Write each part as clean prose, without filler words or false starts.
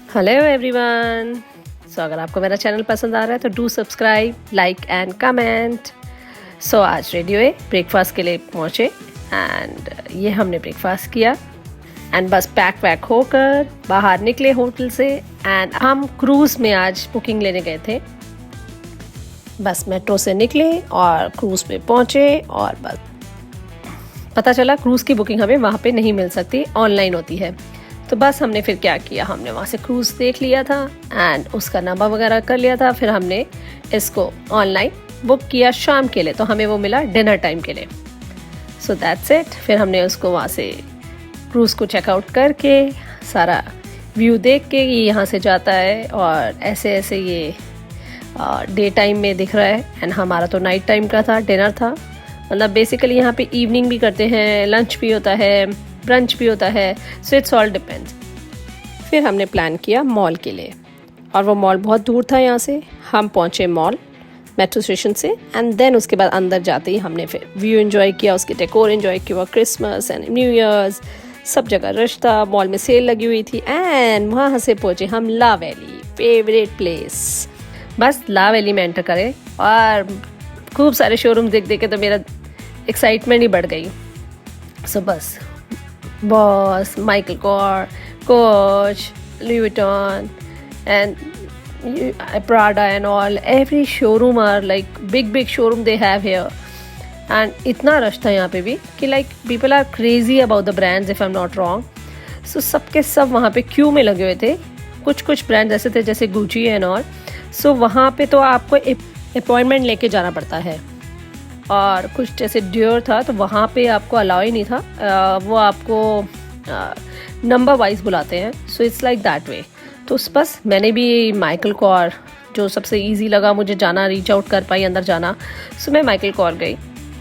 Hello everyone. सो अगर आपको मेरा चैनल पसंद आ रहा है तो do subscribe, like and comment. So आज रेडियो है ब्रेकफास्ट के लिए पहुँचे एंड ये हमने ब्रेकफास्ट किया एंड बस पैक वैक होकर बाहर निकले होटल से एंड हम क्रूज़ में आज बुकिंग लेने गए थे। बस मेट्रो से निकले और क्रूज़ पे पहुँचे और बस पता चला क्रूज़ की बुकिंग हमें वहाँ पे नहीं मिल सकती, ऑनलाइन होती है। तो बस हमने फिर क्या किया, हमने वहाँ से क्रूज़ देख लिया था एंड उसका नंबर वगैरह कर लिया था। फिर हमने इसको ऑनलाइन बुक किया शाम के लिए, तो हमें वो मिला डिनर टाइम के लिए। So that's it. फिर हमने उसको वहाँ से क्रूज़ को चेकआउट करके सारा व्यू देख के ये यहाँ से जाता है और ऐसे ऐसे ये डे टाइम में दिख रहा है एंड हमारा तो नाइट टाइम का था, डिनर था। मतलब बेसिकली यहाँ पे इवनिंग भी करते हैं, लंच भी होता है, ब्रंच भी होता है, सो इट्स ऑल डिपेंड्स। फिर हमने प्लान किया मॉल के लिए और वो मॉल बहुत दूर था यहाँ से। हम पहुँचे मॉल मेट्रो स्टेशन से एंड देन उसके बाद अंदर जाते ही हमने फिर व्यू एंजॉय किया, उसके डेकोर एंजॉय किया, क्रिसमस एंड न्यू ईयर्स सब जगह रश था, मॉल में सेल लगी हुई थी एंड वहाँ से पहुँचे हम ला वैली, फेवरेट प्लेस। बस ला वैली में एंटर करें और खूब सारे शोरूम देख देख के तो मेरा एक्साइटमेंट ही बढ़ गई। सो बस Boss, Michael Kors, Coach, Louis Vuitton, and Prada and all. Every showroom are like big showroom they have here. And इतना रश था यहाँ पे भी कि like people are crazy about the brands if I'm not wrong. So सबके सब वहाँ पे क्यू में लगे हुए थे। कुछ ब्रांड्स ऐसे थे जैसे Gucci and all. So वहाँ पे तो आपको अपॉइंटमेंट लेके जाना पड़ता है और कुछ जैसे ड्योर था तो वहाँ पे आपको अलाउ ही नहीं था, वो आपको नंबर वाइज बुलाते हैं। So it's like that way. तो बस मैंने भी माइकल कॉर जो सबसे इजी लगा मुझे जाना, रीच आउट कर पाई अंदर जाना, सो मैं माइकल कॉर गई।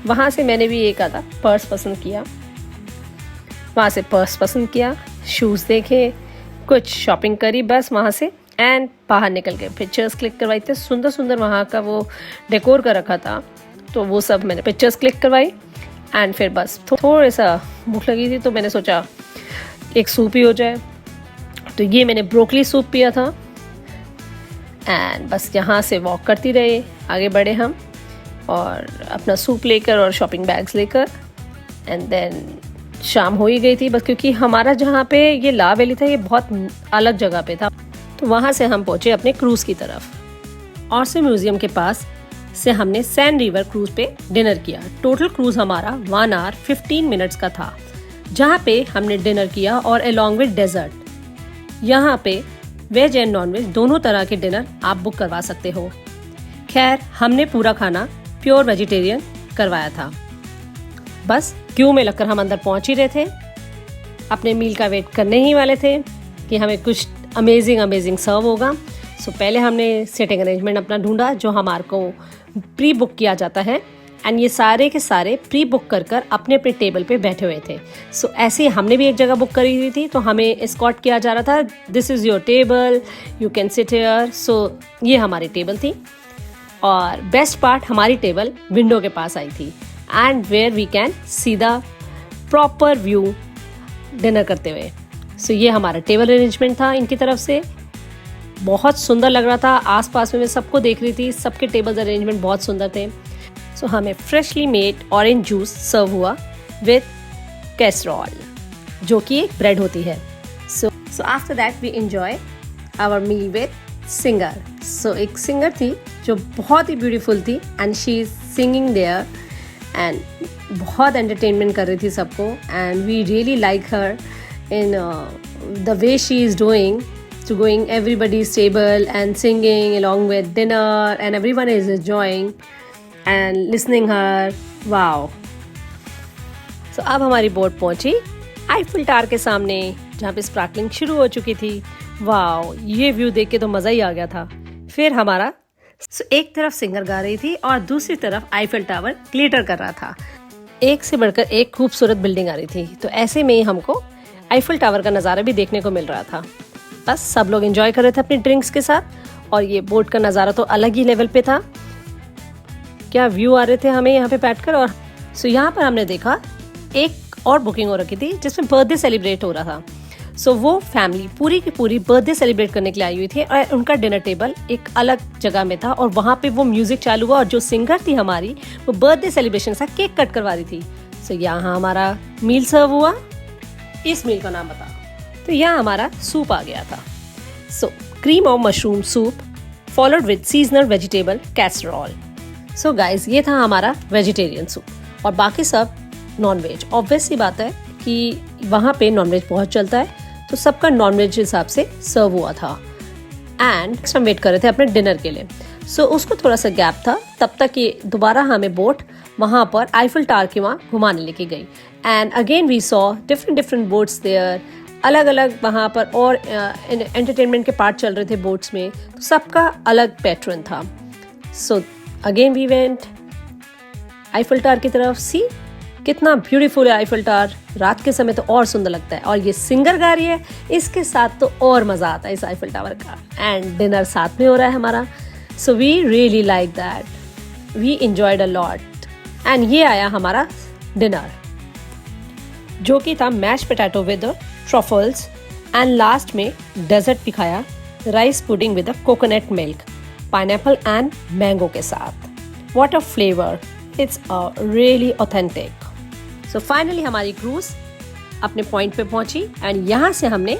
वहाँ से मैंने भी एक आधा पर्स पसंद किया, वहाँ से पर्स पसंद किया, शूज़ देखे, कुछ शॉपिंग करी बस वहाँ से एंड बाहर निकल गए। पिक्चर्स क्लिक करवाई थे, सुंदर सुंदर वहाँ का वो डेकोर कर रखा था, तो वो सब मैंने पिक्चर्स क्लिक करवाई एंड फिर बस थोड़ा सा भूख लगी थी तो मैंने सोचा एक सूप ही हो जाए, तो ये मैंने ब्रोकली सूप पिया था एंड बस यहाँ से वॉक करती रहे, आगे बढ़े हम और अपना सूप लेकर और शॉपिंग बैग्स लेकर एंड देन शाम हो ही गई थी बस, क्योंकि हमारा जहाँ पे ये ला वैली था ये बहुत अलग जगह पे था। तो वहाँ से हम पहुँचे अपने क्रूज़ की तरफ और से म्यूज़ियम के पास से हमने सैंड रिवर क्रूज पे डिनर किया। टोटल क्रूज हमारा 1 आवर 15 मिनट्स का था, जहाँ पे हमने डिनर किया और अलॉन्ग विद डेजर्ट। यहाँ पे वेज एंड नॉन वेज दोनों तरह के डिनर आप बुक करवा सकते हो। खैर हमने पूरा खाना प्योर वेजिटेरियन करवाया था। बस क्यू में लगकर हम अंदर पहुँच ही रहे थे, अपने मील का वेट करने ही वाले थे कि हमें कुछ अमेजिंग सर्व होगा। सो पहले हमने सीटिंग अरेंजमेंट अपना ढूंढा जो हमारे को प्री बुक किया जाता है एंड ये सारे के सारे प्री बुक कर अपने अपने टेबल पे बैठे हुए थे। सो ऐसे ही हमने भी एक जगह बुक करी हुई थी, तो हमें एस्कॉर्ट किया जा रहा था, this is your table, you can sit here. So ये हमारी टेबल थी और बेस्ट पार्ट हमारी टेबल विंडो के पास आई थी and where we can see the proper view dinner करते हुए। सो ये हमारा टेबल अरेंजमेंट था इनकी तरफ से, बहुत सुंदर लग रहा था। आसपास में मैं सबको देख रही थी, सबके टेबल अरेंजमेंट बहुत सुंदर थे। सो हमें freshly made orange juice serve हुआ विद कैसरोल, जो कि एक ब्रेड होती है। So after that we enjoy our meal with singer. So एक सिंगर थी जो बहुत ही ब्यूटीफुल थी and she is singing there and बहुत एंटरटेनमेंट कर रही थी सबको and we really like her in the way she is doing, to going everybody's table and singing along with dinner and everyone is enjoying and listening her. Wow. So अब हमारी boat पहुंची Eiffel tower के सामने जहाँ पे sparkling शुरू हो चुकी थी। वाओ, ये व्यू देख के तो मज़ा ही आ गया था। फिर हमारा एक तरफ सिंगर गा रही थी और दूसरी तरफ आईफिल टावर ग्लिटर कर रहा था। एक से बढ़कर एक खूबसूरत बिल्डिंग आ रही थी, तो ऐसे में ही हमको आईफिल टावर का नज़ारा भी देखने को मिल रहा था। बस सब लोग एंजॉय कर रहे थे अपनी ड्रिंक्स के साथ और ये बोट का नज़ारा तो अलग ही लेवल पे था। क्या व्यू आ रहे थे हमें यहाँ पे बैठकर। और सो यहाँ पर हमने देखा एक और बुकिंग हो रखी थी जिसमें बर्थडे सेलिब्रेट हो रहा था। सो वो फैमिली पूरी की पूरी बर्थडे सेलिब्रेट करने के लिए आई हुई थी और उनका डिनर टेबल एक अलग जगह में था और वहाँ पे वो म्यूजिक चालू हुआ और जो सिंगर थी हमारी वो बर्थडे सेलिब्रेशन सा केक कट करवा रही थी। सो यहाँ हमारा मील सर्व हुआ। इस मील का नाम बता। तो यहाँ हमारा सूप आ गया था। So cream of mushroom soup followed with seasonal vegetable casserole. So guys ये था हमारा वेजिटेरियन सूप और बाकी सब नॉन वेज। ऑब्वियस सी बात है कि वहाँ पे नॉन वेज बहुत चलता है तो सबका नॉन वेज हिसाब से सर्व हुआ था। एंड हम वेट कर रहे थे अपने डिनर के लिए। सो उसको थोड़ा सा गैप था, तब तक ये दोबारा हमें बोट वहाँ पर आईफल टावर के वहाँ घुमाने लेके गई। And again we saw different boats there, अलग अलग वहाँ पर और एंटरटेनमेंट के पार्ट चल रहे थे बोट्स में, तो सबका अलग पैटर्न था। So again we went Eiffel tower की तरफ। सी कितना ब्यूटीफुल है आईफल टावर, रात के समय तो और सुंदर लगता है और ये सिंगर गा रही है, इसके साथ तो और मज़ा आता है इस आईफल टावर का। एंड डिनर साथ में हो रहा है हमारा। So we really like that, we enjoyed a lot. And ये आया हमारा डिनर जो कि था mash potato with truffles and last में डेजर्ट भी खाया, rice pudding with coconut milk, pineapple and mango के साथ। What a flavour, it's really authentic. So finally हमारी क्रूज अपने पॉइंट पे पहुंची एंड यहाँ से हमने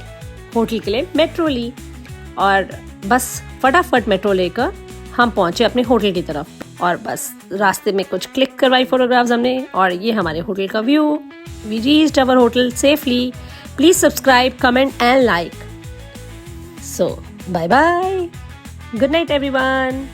होटल के लिए मेट्रो ली और बस फटाफट मेट्रो लेकर हम पहुंचे अपने होटल की तरफ और बस रास्ते में कुछ क्लिक करवाई फोटोग्राफ्स हमने और ये हमारे होटल का view. We reached our hotel safely. Please subscribe, comment and like. So bye bye, good night everyone.